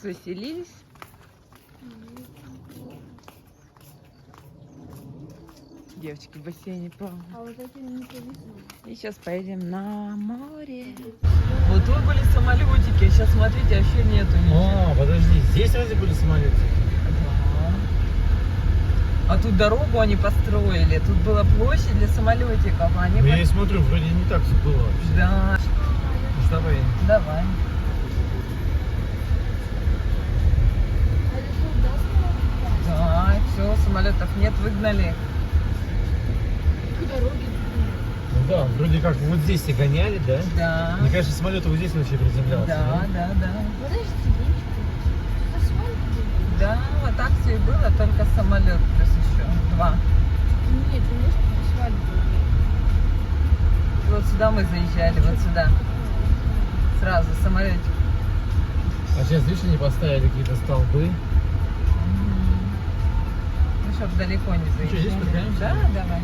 Заселились. Девочки в бассейне плавают. А вот эти не повезли. И сейчас поедем на море. Вот тут были самолетики, а сейчас смотрите, вообще нету ничего. А, подожди, здесь разве были самолеты? А тут дорогу они построили, тут была площадь для самолетиков. А они Ну, я и смотрю, вроде не так все было вообще. Да, Ну, давай. давай. А это что, да, самолет? Да, все, самолетов нет, выгнали. К дороге. Ну да, вроде как вот здесь и гоняли, да? Да. Мне кажется, самолет вот здесь вообще приземлялся. Да, да, да. Подожди, денечку. Это самолет был? Да, вот так все и было, только самолет плюс еще 2. Нет, конечно, асфальт был. Вот сюда мы заезжали, вот сюда. Сразу самолетик. А сейчас, видишь, они поставили какие-то столбы. Ну, чтоб далеко не что, заезжали. здесь подгоняемся? Да, давай.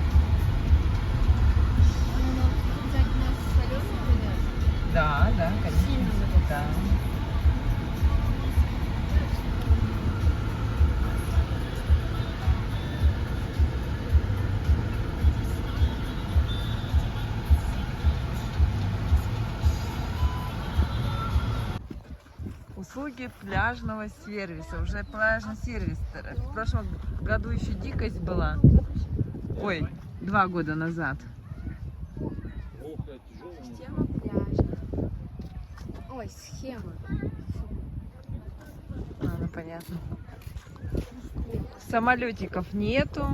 Взять нас соленый или нет? Да, да, конечно. Сильно. Да. Услуги пляжного сервиса. Уже пляжный сервис. В прошлом году еще дикость была. Ой, 2 года назад. Схема пляжа. Ой, схема. А, ну понятно. Самолетиков нету.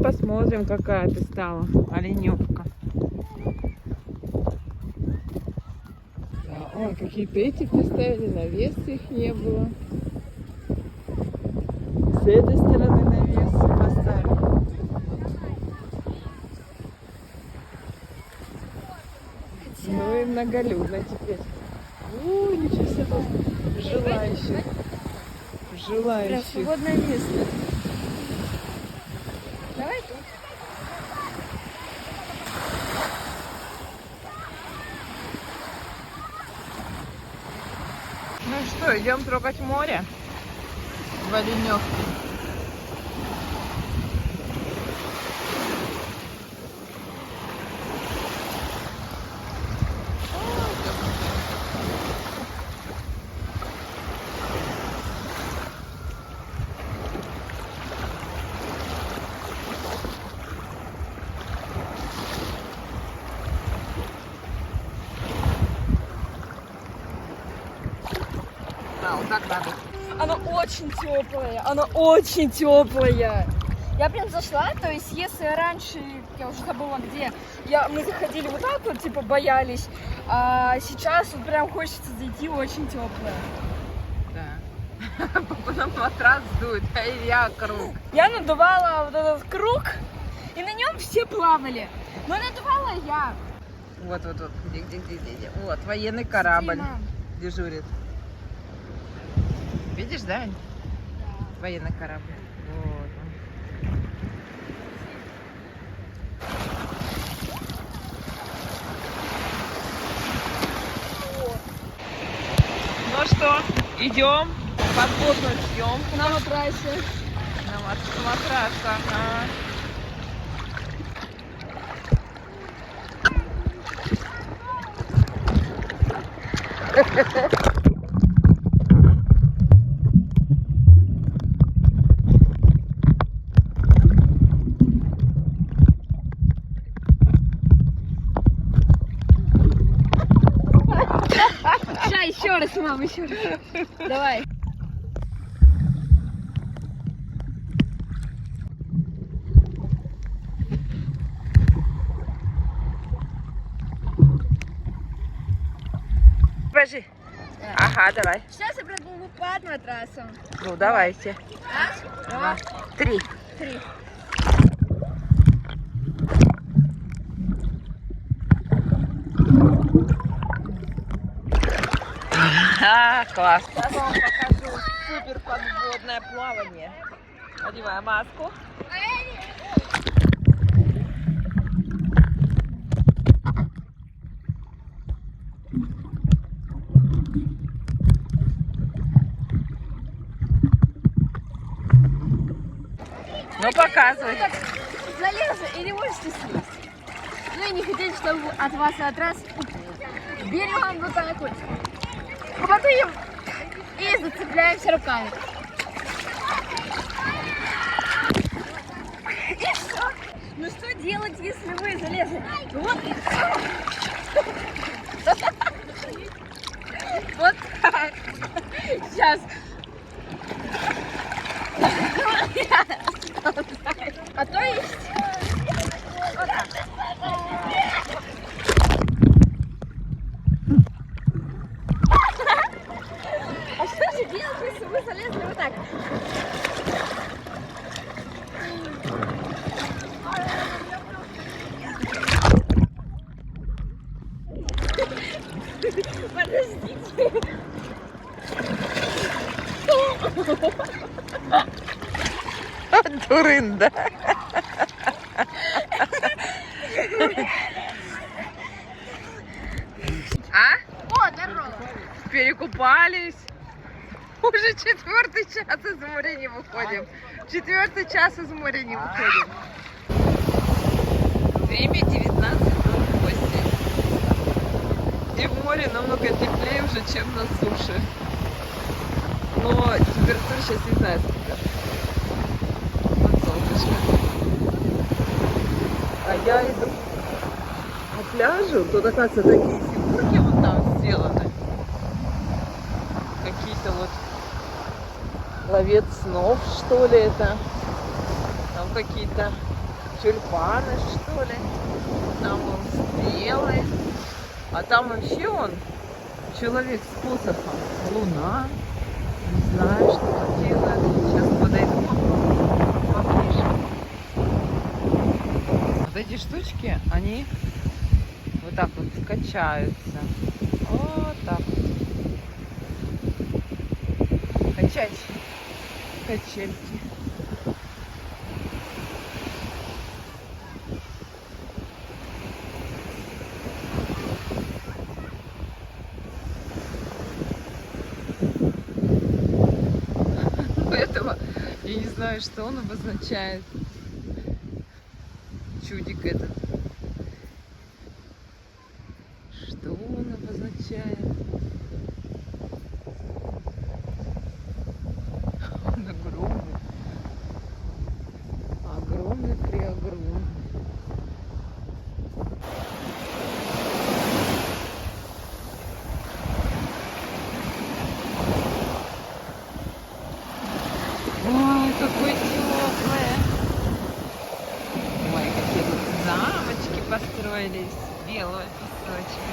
Посмотрим, какая ты стала. Оленевка. Да, ой, какие-то эти поставили, навесы их не было. С этой стороны навесы поставили. Ну и многолюдно теперь. Ой, ничего себе. Желающих. Прям Желающих. свободное место. Давай тут. Ну что, идем трогать море в Оленевке. Да, вот так надо. Оно очень теплое, оно очень теплое. Я прям зашла, то есть если раньше, я уже забыла где, мы заходили вот так вот, типа боялись, а сейчас вот прям хочется зайти, очень теплое. Да. Потом матрас дует, а я круг. Я надувала вот этот круг, и на нем все плавали, но надувала я. Вот. Где. Вот, военный корабль Смотри, мам. дежурит. Видишь, да? Военный корабль. Вот он. Ну что, идем подводную съемку На матрасе. на матрасах. Ага. Сейчас еще раз, мам, еще раз. Давай. Покажи. Ага, давай. Сейчас я проплыву под матрасом. Ну, давайте. Раз, два, 3. три. Класс. Сейчас вам покажу супер подводное плавание. Одеваем маску. Ну, показывай. Залезли или можете слезть. Ну и не хотели, чтобы от вас и от раз берем вот так вот. А потом и зацепляемся руками. И все. Ну что делать, если вы залезли? Вот и все. Вот так. Сейчас. А то есть вот так. А что же делать, если вы залезли вот так? Подождите. Дурында. А? О, здорово. Перекупались. Уже 4-й час из моря не выходим. 4-й час из моря не выходим. Время 19:08. И в море намного теплее уже, чем на суше. Но температура сейчас не знаю сколько. Вот солнышко. А я иду по пляжу. Тут, оказывается, такие фигурки вот там сделаны. Какие-то вот ловец снов, что ли, это. Там какие-то тюльпаны, что ли. Там он стрелы. А там вообще он человек с посохом. Луна. Не знаю, что он делает. Сейчас подойду поближе. Вот эти штучки, они вот так вот качаются. Вот так вот. Качельки. Этого я не знаю, что он обозначает. Чудик этот. Что он обозначает? Он огромный. Огромный-преогромный. Ой, какой теплый. Ой, какие тут замочки построились. Белого песочка.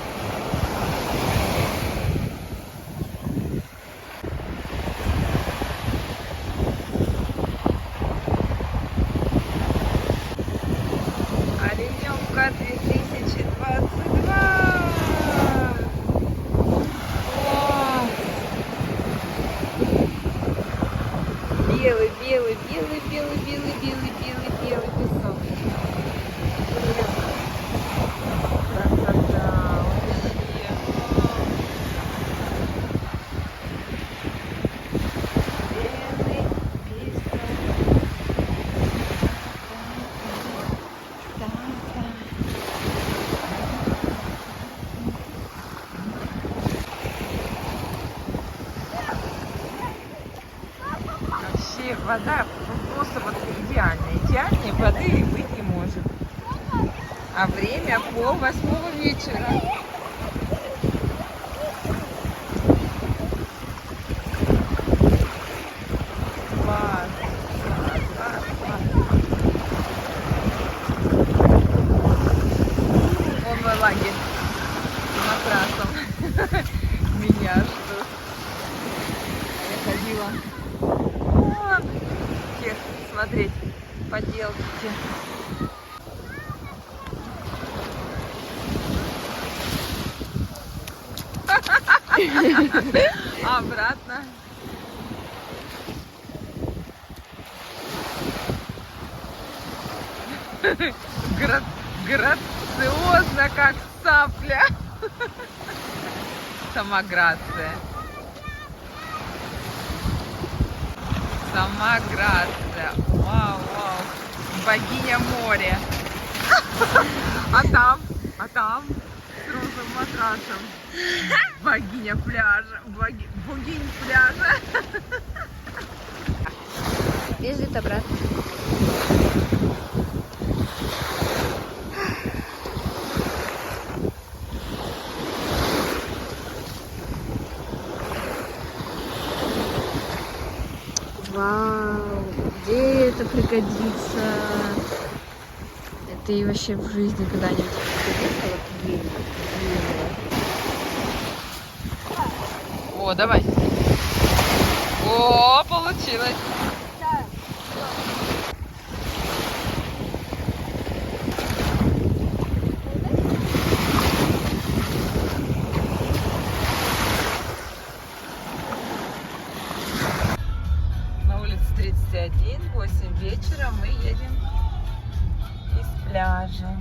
Оленевка 2022. Белый, белый, белый, белый, белый, белый, белый, белый песок. Красота вообще. Белый песок. Вообще вода просто вот идеальная. Идеальнее воды и быть не может. А время 7:30 вечера. Класс, класс, класс, класс. Вон мой лагерь с матрасом. Меня ждут. Я ходила всех смотреть поделки. обратно. Грациозно, как цапля. Сама грация. Сама грация. Вау, вау. Богиня моря. А там с розовым матрасом. Богиня пляжа. Богинь пляжа. Ездит обратно. Вау, где это пригодится? Это и вообще в жизни когда-нибудь пригодится. О, давай. О, получилось. На улице 31, 8 вечера. Мы едем из пляжа.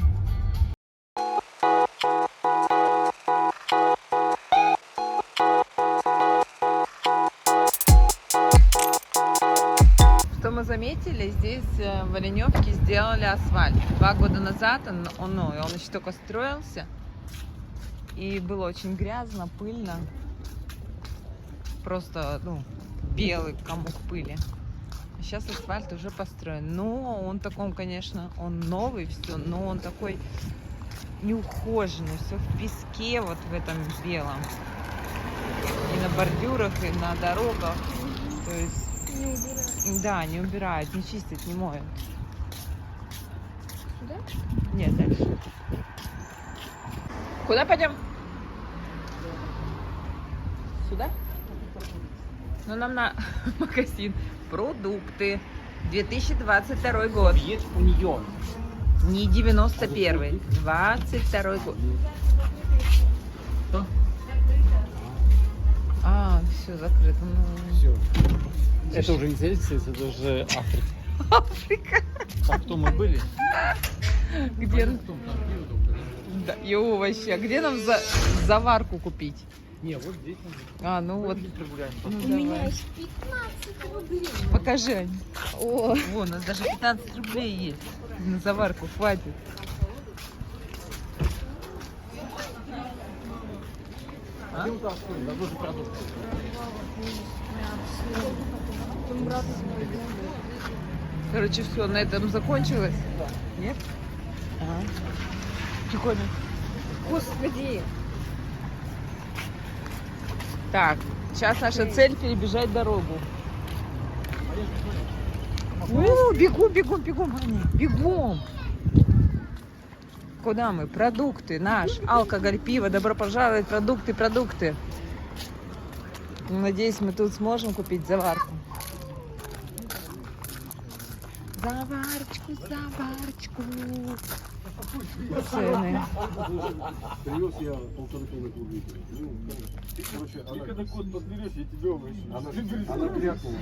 Что мы заметили, здесь в Оленевке сделали асфальт. 2 года назад он еще только строился. И было очень грязно, пыльно. Просто, белый комок пыли. Сейчас асфальт уже построен. Но он таком, конечно, он новый, все, но он такой неухоженный. Все в песке, вот в этом белом. И на бордюрах, и на дорогах. То есть, Не убираю. да, не убирают, не чистят, не моют. Сюда? Нет, дальше. Куда пойдем? Сюда? Ну, нам на магазин. Продукты. 2022 год. Есть Union. Не 91-й. 22 год. Что? А, все закрыто. Ну, Все. Это уже не Цельсий, это уже Африка. Африка. А кто мы были? Где? Потом там пиво только, да? Да, и овощи. А где нам заварку купить? Не, вот здесь. А, ну вот. Здесь прогуляем. Ну, У меня давай. есть 15 рублей. Покажи, Ань. О, Вон, у нас даже 15 рублей есть. На заварку хватит. А? Пойдем там, сходим, на тоже продукты. Короче, все, на этом закончилось. Да. Нет? Ага. Прикольно. господи. Так, сейчас наша цель перебежать дорогу. Бегом, бегом, бегом, Аня, бегом. Куда мы? Продукты, наш алкоголь, пиво, добро пожаловать, продукты. Надеюсь, мы тут сможем купить заварку. Заварочку. Цены. Привез я 1,5 километра увидел. Короче, ты когда кот подберешь, я тебя увижу. Она крякнула.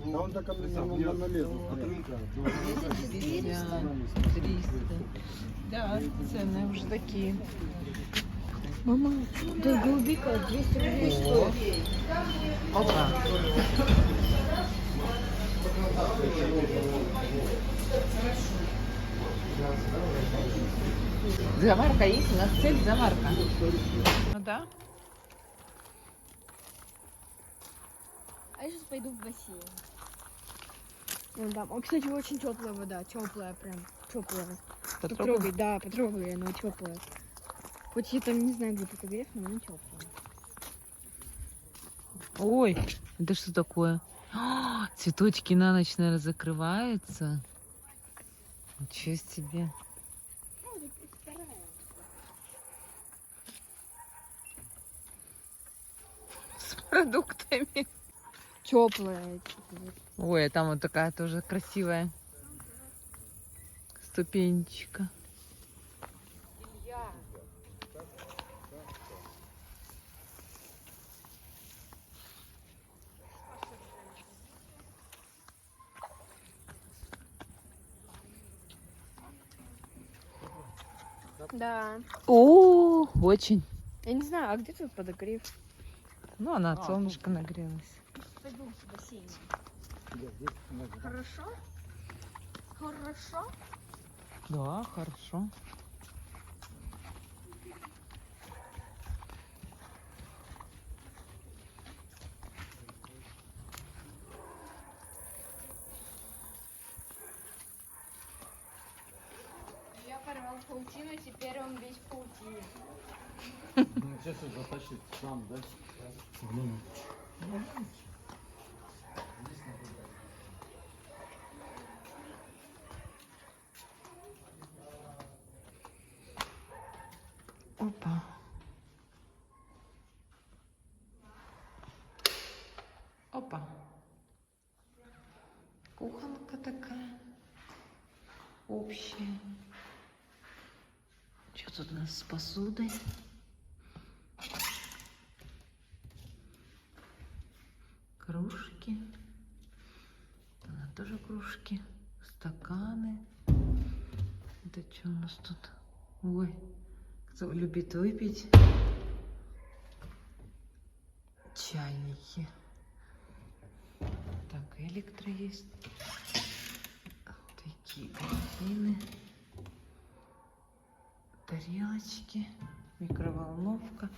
А он так налезла. 300. Да, цены уже такие. Мама, да голубика 200 рублей стоит. Опа. Заварка есть, у нас цель заварка. Ну да. А я сейчас пойду в бассейн. Вон там. О, кстати, очень теплая вода, теплая прям, теплая. Потрогай, да, потрогай, она теплая. Хоть я там не знаю, где подогрев, но она теплая. Ой, это что такое? А, цветочки на ночь, наверное, закрываются. Ничего себе. С продуктами. Теплая. Ой, а там вот такая тоже красивая ступенечка. Да. О, очень. Я не знаю, а где тут подогрев? Ну, она от солнышка нагрелась. Пойду в бассейн. Хорошо? Хорошо? Да, хорошо. Я порвал паутину, теперь он весь в паутине. Ну, сейчас это затащит сам, да? Опа. Опа. Кухонка такая. Общая. Что тут у нас с посудой? Кружки. Она тоже кружки. Стаканы. Это что у нас тут? Ой, кто любит выпить? Чайники. Так, электро есть. Такие картины. Тарелочки. Микроволновка.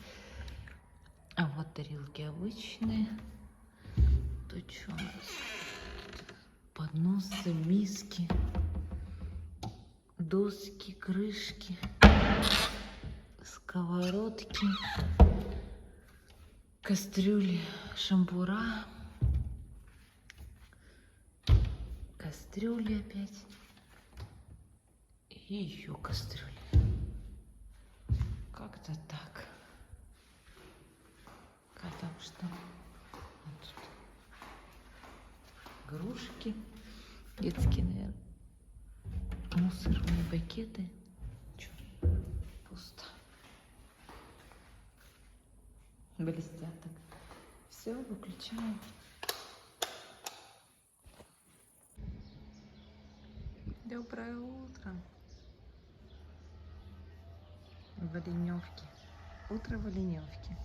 А вот тарелки обычные. То что у нас? Подносы, миски. Доски, крышки. Сковородки. Кастрюли, шампура. Кастрюли опять. И еще кастрюли. Как-то так. А там что? Вот тут. Игрушки. Детские, наверное. Мусорные пакеты. Чё? Пусто. Блестят так. Все, выключаем. Доброе утро. В Оленевке. Утро в Оленевке.